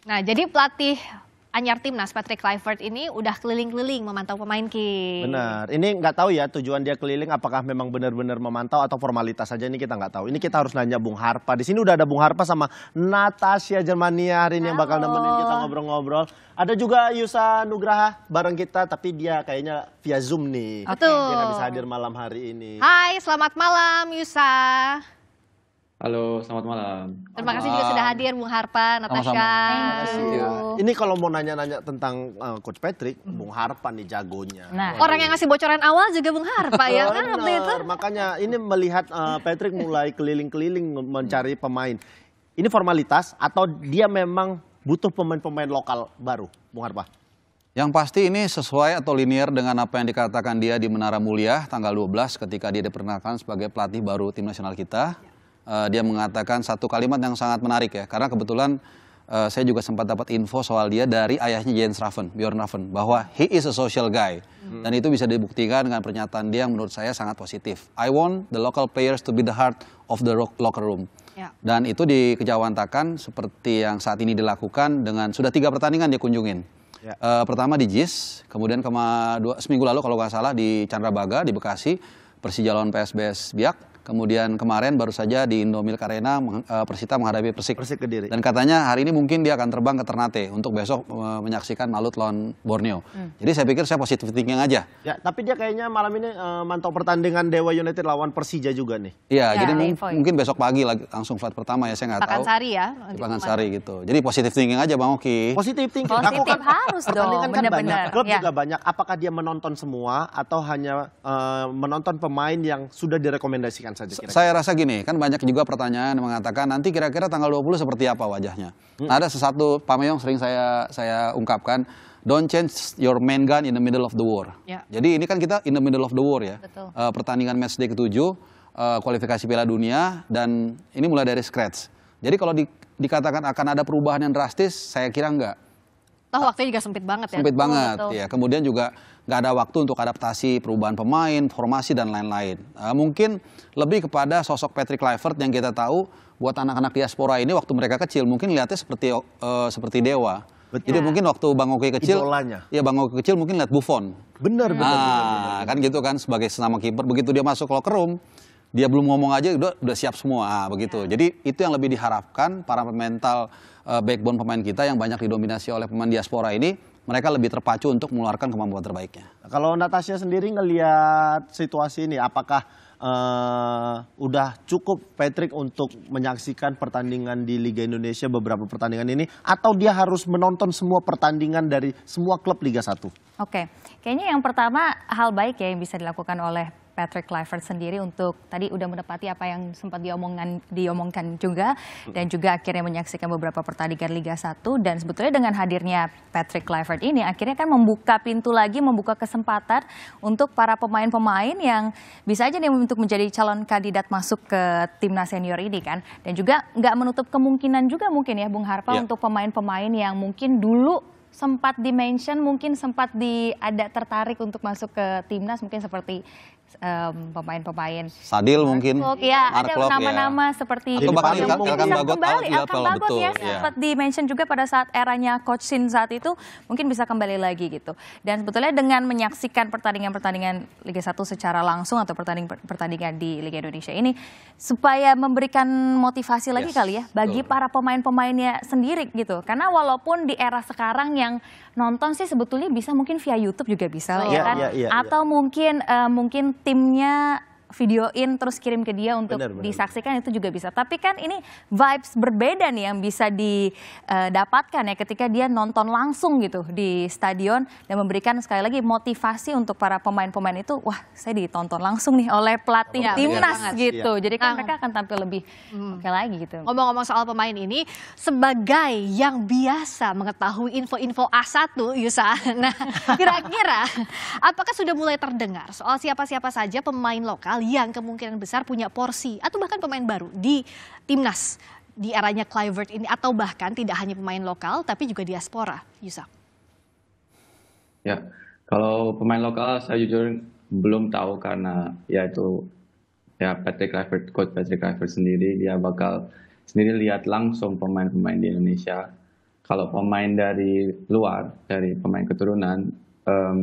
Nah, jadi pelatih anyar timnas Patrick Kluivert ini udah keliling-keliling memantau pemain, Ki. Benar. Ini nggak tahu ya tujuan dia keliling apakah memang benar-benar memantau atau formalitas saja, ini kita nggak tahu. Ini kita harus nanya Bung Harpa. Di sini udah ada Bung Harpa sama Natasha Germania hari ini yang bakal nemenin kita ngobrol-ngobrol. Ada juga Yusa Nugraha bareng kita, tapi dia kayaknya via Zoom nih. Betul. Dia nggak bisa hadir malam hari ini. Hai, selamat malam Yusa. Halo, selamat malam. Terima kasih juga sudah hadir Bung Harpa, Natasha. Ini kalau mau nanya-nanya tentang Coach Patrick, Bung Harpa nih jagonya. Nah, orang yang ngasih bocoran awal juga Bung Harpa ya kan waktu itu. Makanya ini melihat Patrick mulai keliling-keliling mencari pemain. Ini formalitas atau dia memang butuh pemain-pemain lokal baru, Bung Harpa? Yang pasti ini sesuai atau linear dengan apa yang dikatakan dia di Menara Mulia tanggal 12 ketika dia diperkenalkan sebagai pelatih baru tim nasional kita. Dia mengatakan satu kalimat yang sangat menarik ya, karena kebetulan saya juga sempat dapat info soal dia dari ayahnya Jens Raven, Bjorn Raven, bahwa he is a social guy. Dan itu bisa dibuktikan dengan pernyataan dia yang menurut saya sangat positif. I want the local players to be the heart of the locker room. Ya. Dan itu dikejawantakan seperti yang saat ini dilakukan dengan sudah 3 pertandingan dia kunjungin. Ya. Pertama di JIS, kemudian seminggu lalu kalau nggak salah di Candrabaga, di Bekasi, Persija lawan PSBS Biak. Kemudian kemarin baru saja di Indomilk Arena Persita menghadapi Persik Kediri. Dan katanya hari ini mungkin dia akan terbang ke Ternate untuk besok menyaksikan Malut lawan Borneo. Jadi saya pikir saya positive thinking aja. Ya, tapi dia kayaknya malam ini mantau pertandingan Dewa United lawan Persija juga nih. Iya, jadi mungkin besok pagi langsung flight pertama ya, saya nggak tahu. Pakansari ya. Di Pakansari gitu. Jadi positive thinking aja Bang Oki. Positive thinking. Positif harus dong. Kan banyak, klub juga banyak. Apakah dia menonton semua atau hanya menonton pemain yang sudah direkomendasikan saja kira-kira? Saya rasa gini, kan banyak juga pertanyaan yang mengatakan nanti kira-kira tanggal 20 seperti apa wajahnya. Ada sesuatu Pameyong sering saya ungkapkan, don't change your main gun in the middle of the war. Ya. Jadi ini kan kita in the middle of the war ya. Pertandingan matchday ke-7, kualifikasi Piala Dunia, dan ini mulai dari scratch. Jadi kalau dikatakan akan ada perubahan yang drastis, saya kira enggak. Toh waktunya juga sempit banget ya. Sempit banget, ya. Kemudian juga nggak ada waktu untuk adaptasi perubahan pemain, formasi, dan lain-lain. Mungkin lebih kepada sosok Patrick Kluivert yang kita tahu buat anak-anak diaspora ini waktu mereka kecil mungkin lihatnya seperti dewa. Betul. Jadi mungkin waktu Bang Oki kecil, ya Bang Oki kecil mungkin lihat Buffon. Benar. Kan gitu kan sebagai sesama kiper, begitu dia masuk locker room, dia belum ngomong aja udah siap semua, begitu. Jadi itu yang lebih diharapkan para mental backbone pemain kita yang banyak didominasi oleh pemain diaspora ini, mereka lebih terpacu untuk mengeluarkan kemampuan terbaiknya. Kalau Natasha sendiri ngelihat situasi ini, apakah udah cukup Patrick untuk menyaksikan pertandingan di Liga Indonesia, beberapa pertandingan ini, atau dia harus menonton semua pertandingan dari semua klub Liga 1? Oke, kayaknya yang pertama hal baik ya yang bisa dilakukan oleh Patrick Kluivert sendiri untuk tadi udah menepati apa yang sempat diomongkan juga, dan juga akhirnya menyaksikan beberapa pertandingan Liga 1. Dan sebetulnya dengan hadirnya Patrick Kluivert ini akhirnya kan membuka pintu lagi, membuka kesempatan untuk para pemain-pemain yang bisa aja nih untuk menjadi calon kandidat masuk ke timnas senior ini kan. Dan juga nggak menutup kemungkinan juga mungkin ya Bung Harpa untuk pemain-pemain yang mungkin dulu sempat di-mention, mungkin sempat ada tertarik untuk masuk ke timnas, mungkin seperti pemain-pemain Sadil mungkin, ya, ada nama-nama seperti Elkan Bagot ya, sempat di-mention juga pada saat eranya Coach Shin saat itu, mungkin bisa kembali lagi gitu. Dan sebetulnya dengan menyaksikan pertandingan-pertandingan Liga 1 secara langsung atau pertandingan di Liga Indonesia ini, supaya memberikan motivasi lagi kali ya bagi para pemain-pemainnya sendiri gitu. Karena walaupun di era sekarang yang nonton sih sebetulnya bisa mungkin via YouTube juga bisa lah ya kan, atau mungkin timnya videoin terus kirim ke dia untuk disaksikan, itu juga bisa. Tapi kan ini vibes berbeda nih yang bisa didapatkan ya ketika dia nonton langsung gitu di stadion dan memberikan sekali lagi motivasi untuk para pemain-pemain itu, wah saya ditonton langsung nih oleh pelatih timnas gitu. Jadi kan mereka akan tampil lebih oke lagi gitu. Ngomong-ngomong soal pemain ini, sebagai yang biasa mengetahui info-info A1 Yusa, nah kira-kira apakah sudah mulai terdengar soal siapa-siapa saja pemain lokal yang kemungkinan besar punya porsi atau bahkan pemain baru di timnas di eranya Kluivert ini, atau bahkan tidak hanya pemain lokal tapi juga diaspora, Yusa? Ya, kalau pemain lokal saya jujur belum tahu karena ya itu ya Coach Patrick Kluivert sendiri dia bakal sendiri lihat langsung pemain-pemain di Indonesia. kalau pemain dari luar, dari pemain keturunan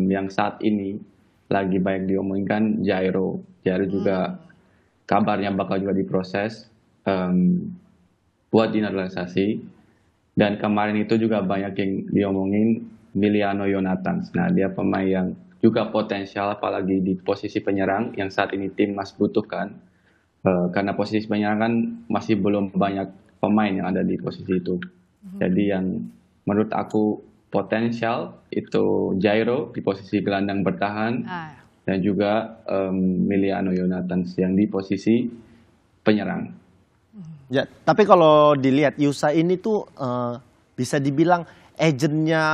yang saat ini lagi banyak diomongin Jairo. Jairo juga kabarnya bakal juga diproses buat dinaturalisasi. Dan kemarin itu juga banyak yang diomongin Miliano Yonathans. Nah, dia pemain yang juga potensial, apalagi di posisi penyerang yang saat ini timnas butuhkan. Karena posisi penyerang kan masih belum banyak pemain yang ada di posisi itu. Jadi yang menurut aku potensial itu Jairo di posisi gelandang bertahan dan juga Miliano Yonathans yang di posisi penyerang. Ya, tapi kalau dilihat Yusa ini tuh bisa dibilang agennya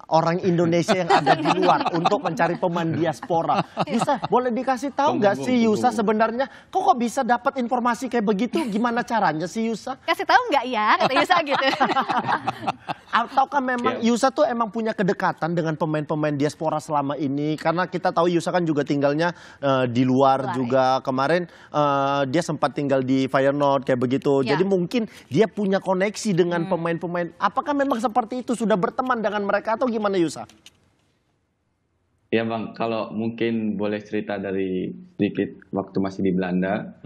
orang Indonesia yang ada di luar untuk mencari pemain diaspora. Yusa, boleh dikasih tahu nggak sih Yusa sebenarnya kok bisa dapat informasi kayak begitu? Gimana caranya sih Yusa? Kasih tahu nggak ya, kata Yusa gitu. Ataukah memang Yusa tuh emang punya kedekatan dengan pemain-pemain diaspora selama ini? Karena kita tahu Yusa kan juga tinggalnya di luar juga. Kemarin dia sempat tinggal di Feyenoord kayak begitu. Jadi mungkin dia punya koneksi dengan pemain-pemain. Apakah memang seperti itu? Sudah berteman dengan mereka atau gimana Yusa? Ya Bang, kalau mungkin boleh cerita dari sedikit waktu masih di Belanda,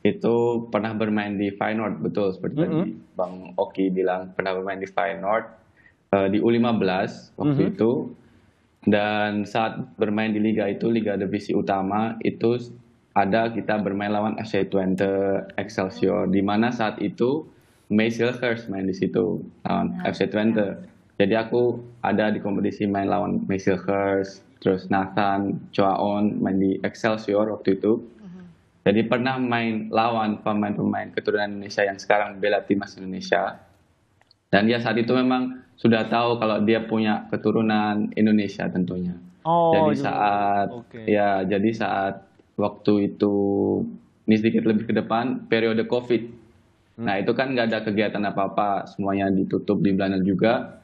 itu pernah bermain di Feyenoord, betul seperti tadi Bang Oki bilang, pernah bermain di Feyenoord di U15 waktu itu, dan saat bermain di liga itu, liga divisi utama, itu ada kita bermain lawan FC Twente, Excelsior, di mana saat itu Maysilhurst main di situ lawan FC Twente. Jadi aku ada di kompetisi main lawan Maysilhurst, terus Nathan, Choaon main di Excelsior waktu itu. Jadi pernah main lawan pemain-pemain keturunan Indonesia yang sekarang bela timnas Indonesia. Dan dia saat itu memang sudah tahu kalau dia punya keturunan Indonesia tentunya. Jadi saat waktu itu, ini sedikit lebih ke depan, periode COVID. Nah itu kan nggak ada kegiatan apa-apa, semuanya ditutup di Belanda juga.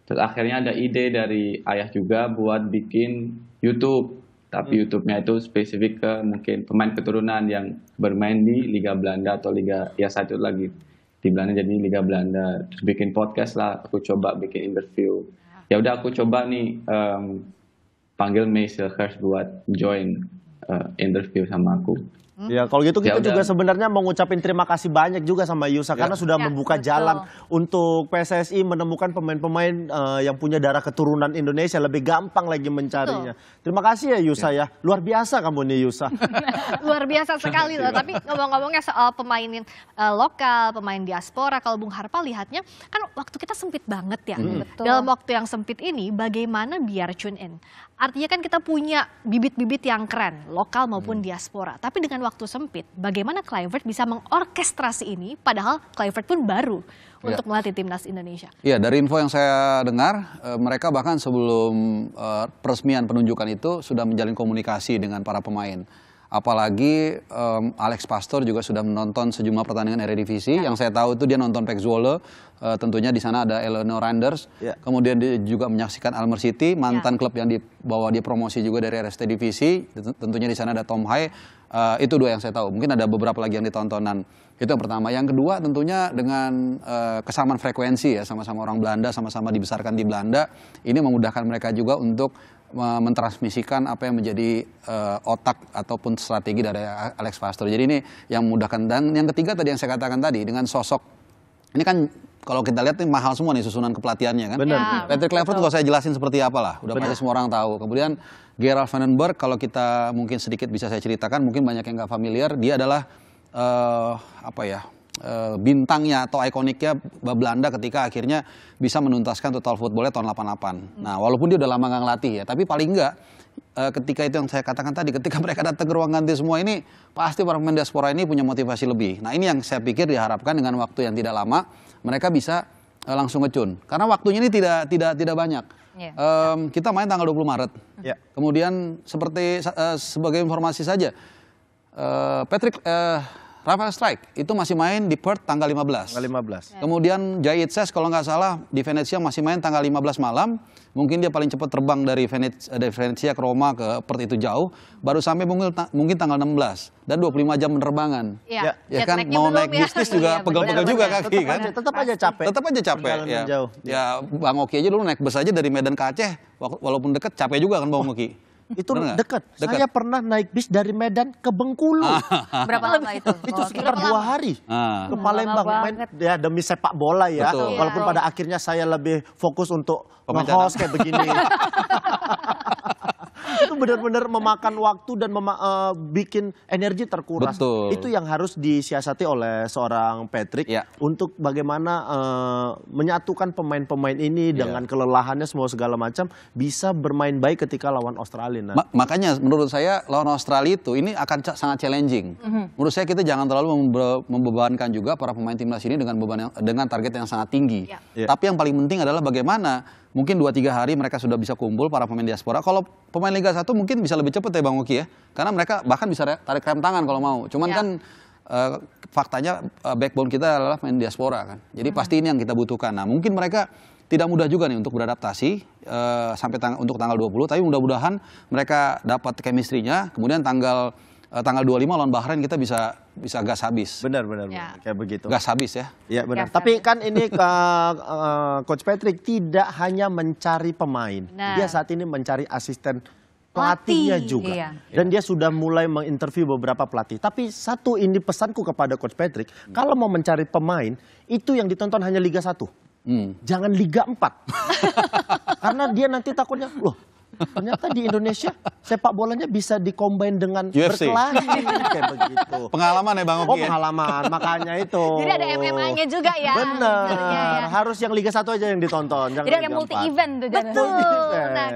Terus akhirnya ada ide dari ayah juga buat bikin YouTube. Tapi YouTube-nya itu spesifik ke mungkin pemain keturunan yang bermain di Liga Belanda atau Liga, ya satu lagi di Belanda jadi Liga Belanda. Terus bikin podcast lah, aku coba bikin interview. Ya udah aku coba nih panggil Maysilhurst buat join interview sama aku. Ya kalau gitu kita juga sebenarnya mau ngucapin terima kasih banyak juga sama Yusa karena sudah membuka jalan untuk PSSI menemukan pemain-pemain yang punya darah keturunan Indonesia, lebih gampang lagi mencarinya. Terima kasih ya Yusa ya, luar biasa kamu nih Yusa. Luar biasa sekali loh, tapi ngomong-ngomongnya soal pemain lokal, pemain diaspora, kalau Bung Harpa lihatnya kan waktu kita sempit banget ya. Dalam waktu yang sempit ini bagaimana biar tune in? Artinya kan kita punya bibit-bibit yang keren, lokal maupun diaspora. Tapi dengan waktu sempit, bagaimana Kluivert bisa mengorkestrasi ini, padahal Kluivert pun baru untuk melatih timnas Indonesia. Iya, dari info yang saya dengar, mereka bahkan sebelum peresmian penunjukan itu sudah menjalin komunikasi dengan para pemain. Apalagi Alex Pastoor juga sudah menonton sejumlah pertandingan Eredivisie. Yang saya tahu itu dia nonton PEC Zwolle, tentunya di sana ada Eleanor Randers. Kemudian dia juga menyaksikan Almer City, mantan klub yang dibawa dia promosi juga dari RST Divisi. Tentunya di sana ada Tom Hai. Itu dua yang saya tahu. Mungkin ada beberapa lagi yang ditontonan. Itu yang pertama. Yang kedua tentunya dengan kesamaan frekuensi ya, sama-sama orang Belanda, sama-sama dibesarkan di Belanda. Ini memudahkan mereka juga untuk mentransmisikan apa yang menjadi otak ataupun strategi dari Alex Pastoor. Jadi ini yang memudahkan. Dan yang ketiga tadi yang saya katakan tadi, dengan sosok, ini kan kalau kita lihat ini mahal semua nih susunan kepelatihannya kan. Benar. Patrick Kluivert kalau saya jelasin seperti apalah, udah pasti semua orang tahu. Kemudian Gerard van den Berg, kalau kita mungkin sedikit bisa saya ceritakan, mungkin banyak yang nggak familiar, dia adalah bintangnya atau ikoniknya Belanda ketika akhirnya bisa menuntaskan total footballnya tahun 88. Nah walaupun dia udah lama nggak ngelatih ya, tapi paling nggak ketika itu yang saya katakan tadi, ketika mereka datang ke ruang ganti semua ini, pasti para pemain diaspora ini punya motivasi lebih. Nah ini yang saya pikir diharapkan dengan waktu yang tidak lama, mereka bisa langsung ngecun. Karena waktunya ini tidak banyak. Kita main tanggal 20 Maret. Kemudian sebagai informasi saja, Patrick Rafael Struijk itu masih main di Perth tanggal 15. Tanggal 15. Kemudian Jay Itzes kalau nggak salah di Venezia masih main tanggal 15 malam. Mungkin dia paling cepat terbang dari Venezia ke Roma ke Perth itu jauh. Baru sampai mungkin tanggal 16 dan 25 jam penerbangan. Iya. Ya kan mau naik bisnis juga pegel-pegel juga kaki kan. Tetap aja capek. Tetap aja capek. Perjalanan Ya. jauh. Ya Bang Oki aja dulu naik bus aja dari Medan ke Aceh, walaupun deket capek juga kan Bang Oki. Itu Bener nggak? dekat. Dekat. Saya pernah naik bis dari Medan ke Bengkulu. Berapa lama itu? Itu sekitar 2 hari. Ah. Ke Palembang main ya demi sepak bola ya. Betul. Walaupun Iya. pada akhirnya saya lebih fokus untuk Pemain nge-host kayak begini. Itu benar-benar memakan waktu dan bikin energi terkuras. Betul. Itu yang harus disiasati oleh seorang Patrick Ya. untuk bagaimana menyatukan pemain-pemain ini dengan kelelahannya semua segala macam bisa bermain baik ketika lawan Australia. Nah. Makanya menurut saya lawan Australia itu ini akan sangat challenging. Menurut saya kita jangan terlalu membebankan juga para pemain timnas ini dengan target yang sangat tinggi. Ya. Tapi yang paling penting adalah bagaimana mungkin 2-3 hari mereka sudah bisa kumpul para pemain diaspora. Kalau pemain Liga 1 mungkin bisa lebih cepat ya Bang Oki ya. Karena mereka bahkan bisa tarik rem tangan kalau mau. Cuman kan faktanya backbone kita adalah pemain diaspora kan. Jadi pasti ini yang kita butuhkan. Nah mungkin mereka tidak mudah juga nih untuk beradaptasi sampai untuk tanggal 20. Tapi mudah-mudahan mereka dapat chemistry-nya. Kemudian tanggal 25 lawan Bahrain kita bisa gas habis. Benar, Ya. kayak begitu. Gas habis ya. Ya benar. Gas Tapi kan ini Coach Patrick tidak hanya mencari pemain, Nah. dia saat ini mencari asisten pelatihnya Pelatih, juga. iya. Dan dia sudah mulai menginterview beberapa pelatih. Tapi satu ini pesanku kepada Coach Patrick, kalau mau mencari pemain, itu yang ditonton hanya Liga 1. Jangan Liga 4. Karena dia nanti takutnya, loh ternyata di Indonesia sepak bolanya bisa dikombin dengan UFC. berkelahi kayak begitu. Pengalaman ya Bang Oh Oki ya. pengalaman, makanya itu. Jadi ada MMA-nya juga ya. Bener, sebenarnya ya. harus yang Liga 1 aja yang ditonton. Jangan Jadi ada Liga multi 4. event tuh. Betul. Multi-event. Nah,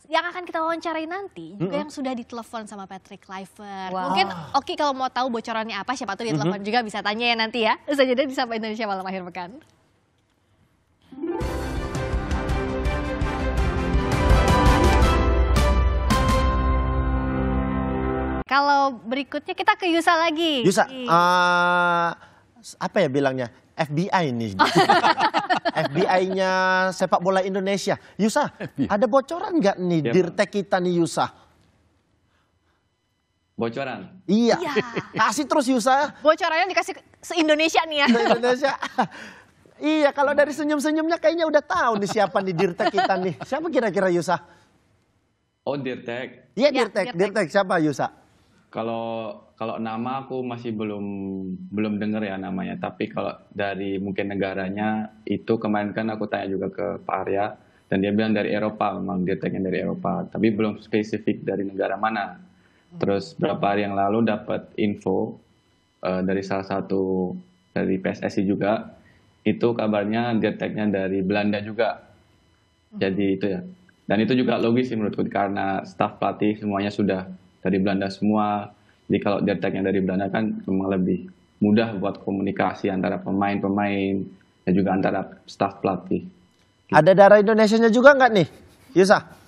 yang akan kita wawancarai nanti juga yang sudah ditelepon sama Patrick Kluivert. Wow. Mungkin Oki kalau mau tahu bocorannya apa, siapa tuh ditelepon juga bisa tanya ya nanti ya. Terus aja deh di Sapa Indonesia Malam Akhir Pekan. Kalau berikutnya kita ke Yusa lagi. Yusa, apa ya bilangnya? FBI nih. FBI-nya sepak bola Indonesia. Yusa, ada bocoran nggak nih Yep. Dirtek kita nih Yusa? Bocoran. Iya. Iya. Kasih terus Yusa. Bocorannya dikasih se-Indonesia nih ya. Ke Indonesia. Iya, kalau dari senyum-senyumnya kayaknya udah tahu nih siapa nih Dirtek kita nih. Siapa kira-kira Yusa? Oh, Dirtek. Iya, Ya, Dirtek. Dirtek. Dirtek siapa Yusa? Kalau nama aku masih belum dengar ya namanya. Tapi kalau dari mungkin negaranya itu kemarin kan aku tanya juga ke Pak Arya dan dia bilang dari Eropa, memang Dirteknya dari Eropa. Tapi belum spesifik dari negara mana. Terus berapa hari yang lalu dapat info dari salah satu dari PSSI juga. Itu kabarnya Dirteknya dari Belanda juga. Jadi itu ya. Dan itu juga logis sih menurutku karena staf pelatih semuanya sudah dari Belanda semua. Jadi kalau Dirteknya dari Belanda kan memang lebih mudah buat komunikasi antara pemain-pemain dan juga antara staf pelatih. Ada darah Indonesianya juga nggak nih, Yusa?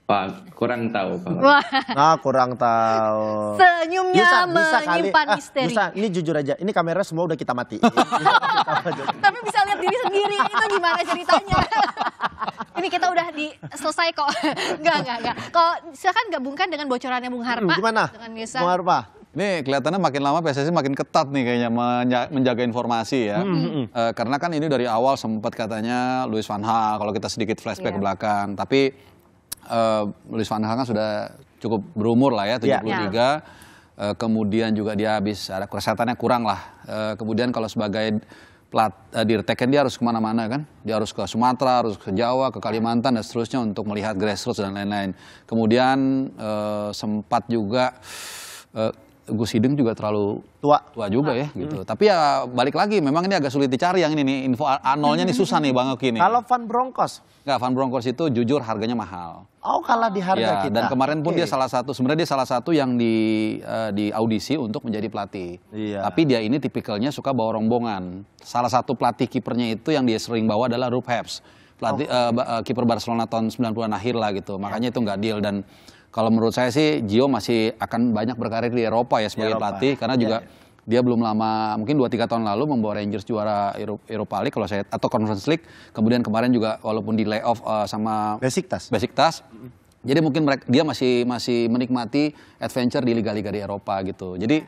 Pak, kurang tahu Pak. Wah, Kurang tahu. senyumnya Yusa, bisa kali. menyimpan misteri. Yusa, ini jujur aja. Ini kamera semua udah kita mati. Tapi bisa lihat diri sendiri, itu gimana ceritanya? Ini kita udah selesai kok. Enggak. Kalau silakan gabungkan dengan bocorannya Bung Harpa. Gimana? Dengan Yusa. Bung Harpa? Ini kelihatannya makin lama PSSI makin ketat nih kayaknya menjaga informasi ya. Karena kan ini dari awal sempat katanya Louis van Gaal kalau kita sedikit flashback ke belakang. Tapi Louis van Gaal kan sudah cukup berumur lah ya, 73. Kemudian juga dia habis ada kesehatannya kurang lah. Kemudian kalau sebagai Dirtek kan dia harus kemana-mana kan. Dia harus ke Sumatera, harus ke Jawa, ke Kalimantan dan seterusnya untuk melihat grassroots dan lain-lain. Kemudian sempat juga Gus Hideng juga terlalu tua juga ya gitu. Tapi ya balik lagi memang ini agak sulit dicari yang ini nih info A0-nya nih susah nih Bang Oki nih. Kalau Van Bronckhorst? Enggak, Van Bronckhorst itu jujur harganya mahal. Oh, kalah di harga Ya, kita. dan kemarin pun Oke. dia sebenarnya dia salah satu yang di audisi untuk menjadi pelatih. Iya. Tapi dia ini tipikalnya suka bawa rombongan. Salah satu pelatih kipernya itu yang dia sering bawa adalah Ruud Heps. Pelatih kiper Barcelona tahun 90-an akhir lah gitu. Makanya itu nggak deal dan Kalau menurut saya sih Gio masih akan banyak berkarir di Eropa ya sebagai pelatih, karena juga dia belum lama, mungkin 2-3 tahun lalu membawa Rangers juara Europa League kalau saya, atau Conference League. Kemudian kemarin juga walaupun di layoff sama Besiktas. Jadi mungkin dia masih menikmati adventure di liga-liga di Eropa gitu. Jadi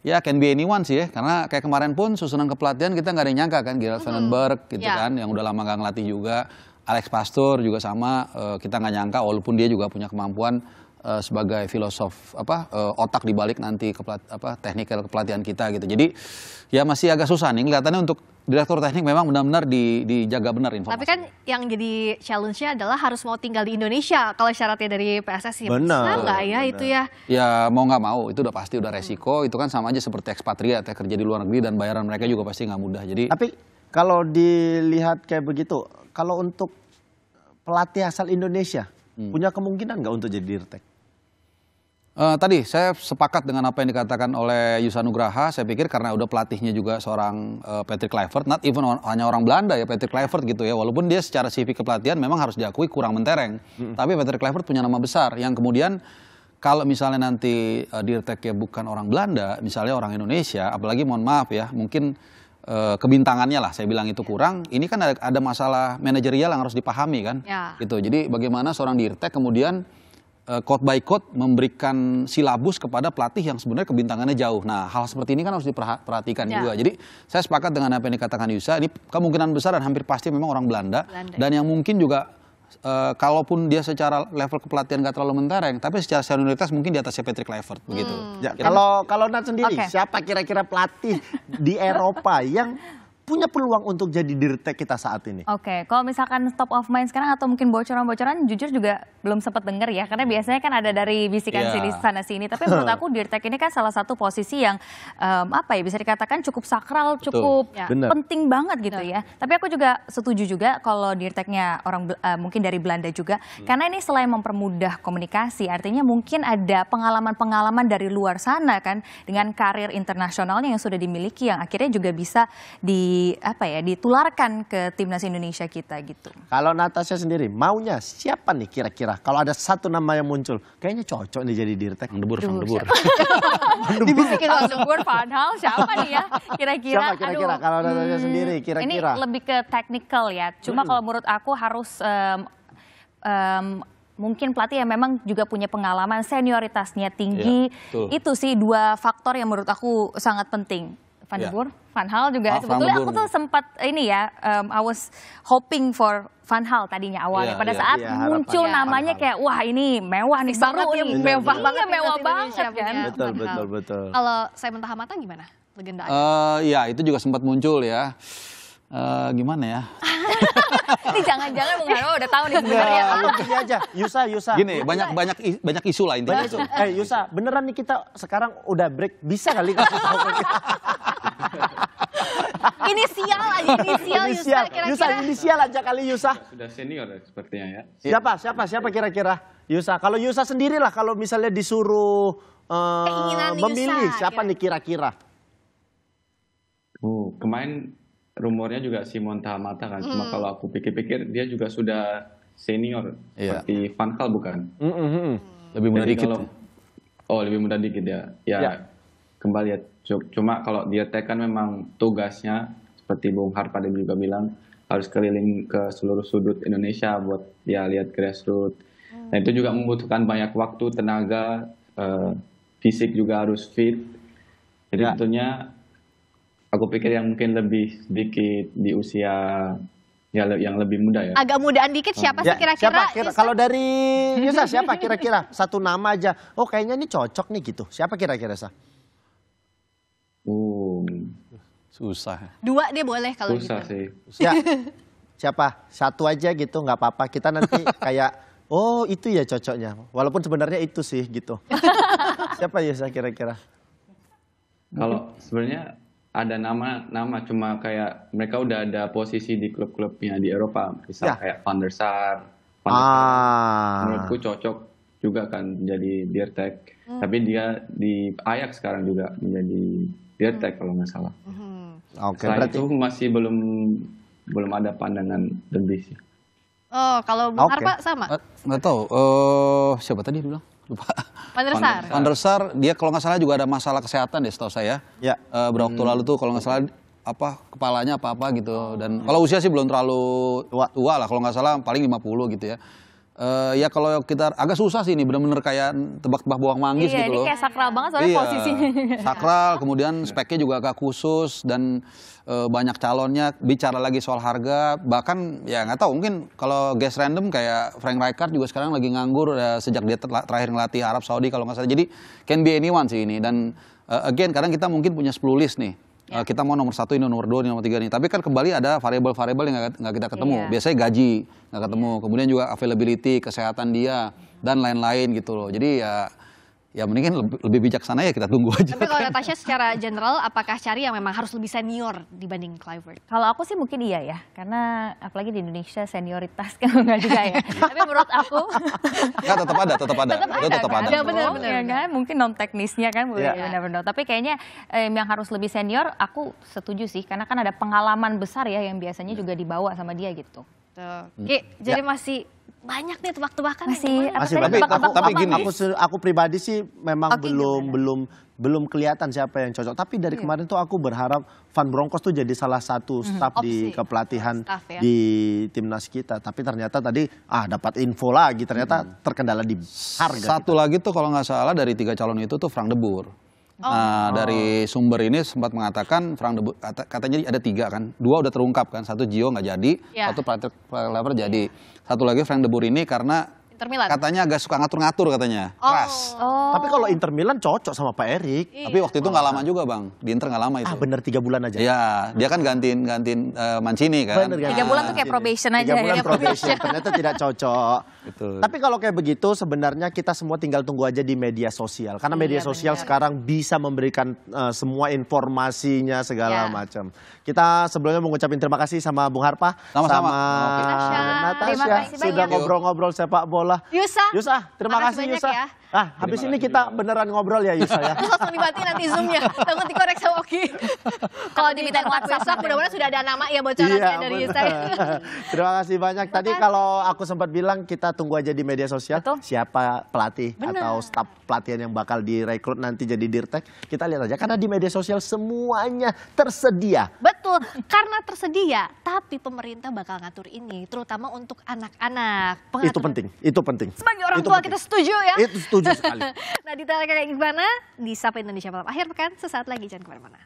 ya can be anyone sih ya, karena kayak kemarin pun susunan kepelatihan kita nggak ada yang nyangka kan, Gerard Vandenberg gitu kan, yang udah lama nggak ngelatih juga. Alex Pastur juga sama, kita nggak nyangka walaupun dia juga punya kemampuan sebagai filosof otak dibalik nanti teknikal kepelatihan kita gitu. Jadi ya masih agak susah nih kelihatannya untuk direktur teknik, memang benar-benar dijaga benar informasi. Tapi kan yang jadi challenge-nya adalah harus mau tinggal di Indonesia kalau syaratnya dari PSSI. Benar nggak ya itu ya? Ya mau nggak mau itu udah pasti udah resiko. Itu kan sama aja seperti ekspatriat ya, kerja di luar negeri dan bayaran mereka juga pasti nggak mudah. Jadi tapi kalau dilihat kayak begitu, kalau untuk pelatih asal Indonesia punya kemungkinan nggak untuk jadi dirtek? Tadi saya sepakat dengan apa yang dikatakan oleh Yusa Nugraha. Saya pikir karena udah pelatihnya juga seorang Patrick Kluivert, not even hanya orang Belanda ya, Patrick Kluivert gitu ya. Walaupun dia secara CV kepelatihan memang harus diakui kurang mentereng. Tapi Patrick Kluivert punya nama besar yang kemudian kalau misalnya nanti dirteknya bukan orang Belanda, misalnya orang Indonesia, apalagi mohon maaf ya, mungkin kebintangannya lah saya bilang itu kurang. Ini kan ada masalah manajerial yang harus dipahami kan. Gitu. Jadi bagaimana seorang dirtek kemudian quote by quote memberikan silabus kepada pelatih yang sebenarnya kebintangannya jauh. Nah, hal seperti ini kan harus diperhatikan juga. Jadi saya sepakat dengan apa yang dikatakan Yusa. Ini kemungkinan besar dan hampir pasti memang orang Belanda. Dan yang mungkin juga kalaupun dia secara level kepelatihan gak terlalu mentereng, tapi secara senioritas mungkin di atasnya Patrick Kluivert begitu. Ya, kalau Nat sendiri, siapa kira-kira pelatih di Eropa yang punya peluang untuk jadi dirtek kita saat ini? Kalau misalkan top of mind sekarang atau mungkin bocoran-bocoran, jujur juga belum sempat dengar ya, karena biasanya kan ada dari bisikan sini sana sini. Tapi menurut aku dirtek ini kan salah satu posisi yang bisa dikatakan cukup sakral, cukup penting banget gitu ya. Tapi aku juga setuju juga kalau dirteknya orang mungkin dari Belanda juga, karena ini selain mempermudah komunikasi, artinya mungkin ada pengalaman-pengalaman dari luar sana kan, dengan karir internasionalnya yang sudah dimiliki, yang akhirnya juga bisa ditularkan ke timnas Indonesia kita gitu. Kalau Natasha sendiri maunya siapa nih kira-kira? Kalau ada satu nama yang muncul, kayaknya cocok nih jadi dirtek. Van de Boer. Dibisikin Van de Boer, Van Hal, siapa nih ya? Kira-kira. Siapa kira-kira kalau Natasha sendiri kira-kira? Ini lebih ke technical ya. Cuma kalau menurut aku harus mungkin pelatih yang memang juga punya pengalaman, senioritasnya tinggi. Itu sih dua faktor yang menurut aku sangat penting. Van de Boer, Van Hal juga sebetulnya aku tuh sempat I was hoping for Van Hal tadinya awalnya pada saat muncul namanya kayak wah ini mewah nih, seru nih, mewah banget kan. Betul. Kalau saya mentah mata gimana? Legenda. Ya itu juga sempat muncul ya. Gimana ya? Ini jangan-jangan udah tahu nih sebenarnya. Ini aja, Yusa. Gini, banyak isu lah intinya. Yusa, beneran nih kita sekarang udah break, bisa kali kasih tahu ke kita? Inisial Yusa kira-kira. Yusa, inisial aja kali Yusa. Sudah senior sepertinya ya. Siapa kira-kira? Yusa. Kalau Yusa sendiri lah, kalau misalnya disuruh memilih Yusa, siapa nih kira-kira? Kemarin rumornya juga Simon Tahamata kan. Cuma kalau aku pikir-pikir dia juga sudah senior seperti Van Gaal bukan? Lebih muda dikit. Lebih muda dikit ya. Kembali ya. Cuma kalau dia kan memang tugasnya seperti Bung Harpa juga bilang harus keliling ke seluruh sudut Indonesia buat lihat grassroots. Nah itu juga membutuhkan banyak waktu, tenaga, fisik juga harus fit. Jadi tentunya aku pikir yang mungkin lebih sedikit di usia yang lebih muda ya. Agak mudaan dikit siapa sih kira-kira? Kalau dari Yusa siapa kira-kira? Satu nama aja. Kayaknya ini cocok nih gitu. Siapa kira-kira Sa? Susah. Dua dia boleh kalau susah gitu. Sih. Ya. Siapa? Satu aja gitu nggak apa-apa. Kita nanti kayak itu ya cocoknya. Walaupun sebenarnya itu sih gitu. Siapa Yusa kira-kira? Kalau sebenarnya ada nama cuma kayak mereka udah ada posisi di klub-klubnya di Eropa, misal kayak Van der Sar. Menurutku cocok juga kan jadi dirtek. Tapi dia di Ajax sekarang juga menjadi dirtek kalau nggak salah. Selain itu masih belum ada pandangan lebih sih. Kalau Bung Harpa sama? Nggak tahu. Siapa tadi bilang? lupa. Van der Sar. Van der Sar, dia kalau nggak salah juga ada masalah kesehatan deh setahu saya. Ya. Beberapa waktu lalu tuh kalau nggak salah kepalanya apa gitu. Dan kalau usia sih belum terlalu tua lah, kalau nggak salah paling 50 gitu ya. Ya kalau kita agak susah sih ini, bener-bener kayak tebak-tebak bawang manggis gitu loh. Iya, ini kayak sakral banget soalnya posisinya. Sakral, kemudian speknya juga agak khusus dan banyak calonnya. Bicara lagi soal harga, bahkan ya nggak tahu, mungkin kalau guest random kayak Frank Rijkaard juga sekarang lagi nganggur sejak dia terakhir ngelatih Arab Saudi kalau nggak salah. Jadi can be anyone sih ini. Dan again, kadang kita mungkin punya 10 list nih. Kita mau nomor 1 ini, nomor 2 ini, nomor 3 ini. Tapi kan kembali ada variabel-variabel yang nggak kita ketemu. Biasanya gaji nggak ketemu. Kemudian juga availability, kesehatan dia, dan lain-lain gitu loh. Jadi ya mendingan lebih bijaksana ya kita tunggu aja. Tapi kalau Natasha secara general, apakah cari yang memang harus lebih senior dibanding Kluivert? Kalau aku sih mungkin iya ya, karena apalagi di Indonesia senioritas kan enggak juga ya. Tapi menurut aku Nggak, tetap ada. Tetap kan? ada. Ya, benar. Ya kan? Mungkin non teknisnya kan, Ya. never know. Tapi kayaknya yang harus lebih senior, aku setuju sih, karena kan ada pengalaman besar ya yang biasanya juga dibawa sama dia gitu. Oke, jadi masih banyak nih tebak-tebakan. Masih tapi gini, aku pribadi sih memang Oke, belum kelihatan siapa yang cocok. Tapi dari kemarin tuh aku berharap Van Bronckhorst tuh jadi salah satu staf di kepelatihan Staff, ya. di timnas kita. Tapi ternyata tadi dapat info lagi, ternyata terkendala di harga. satu lagi tuh kalau nggak salah dari 3 calon itu tuh Frank de Boer. Nah, dari sumber ini sempat mengatakan Frank de Boer, katanya ada 3 kan, 2 udah terungkap kan, 1 Gio nggak jadi, Ya. 1 Patrick Kluivert jadi, 1 lagi Frank de Boer ini karena Inter Milan. katanya agak suka ngatur-ngatur katanya, keras. Tapi kalau Inter Milan cocok sama Pak Erik. Tapi waktu itu nggak lama juga bang, di Inter nggak lama itu. Bener 3 bulan aja. Iya, dia kan gantiin Mancini kan. Bener, 3 bulan tuh kayak probation aja 3 bulan ya. probation, ternyata tidak cocok. Betul. Tapi kalau kayak begitu sebenarnya kita semua tinggal tunggu aja di media sosial. Karena media sosial sekarang bisa memberikan semua informasinya segala macam. Kita sebelumnya mengucapkan terima kasih sama Bung Harpa. Sama-sama. Sama Terima Natasha. kasih Sudah banyak. ngobrol-ngobrol sepak bola. Yusa, terima makasih kasih banyak Yusa. ya. Habis ini kita beneran ngobrol ya Yusa ya. Langsung dibatin nanti Zoom-nya. Takut dikorek sama Oki. Kalau dimintain WhatsApp, mudah-mudahan sudah ada nama ya bocorannya dari Yusa. Terima kasih banyak. Tadi kalau aku sempat bilang kita tunggu aja di media sosial. Betul. Siapa pelatih atau staf pelatihan yang bakal direkrut nanti jadi Dirtek. Kita lihat aja karena di media sosial semuanya tersedia. Betul, karena tersedia, tapi pemerintah bakal ngatur ini, terutama untuk anak-anak. Itu penting. Sebagai orang tua kita setuju ya. Itu setuju sekali. Nah, detailnya kayak gimana? Di Sapa Indonesia Malam Akhir Pekan, sesaat lagi, jangan kemana-mana.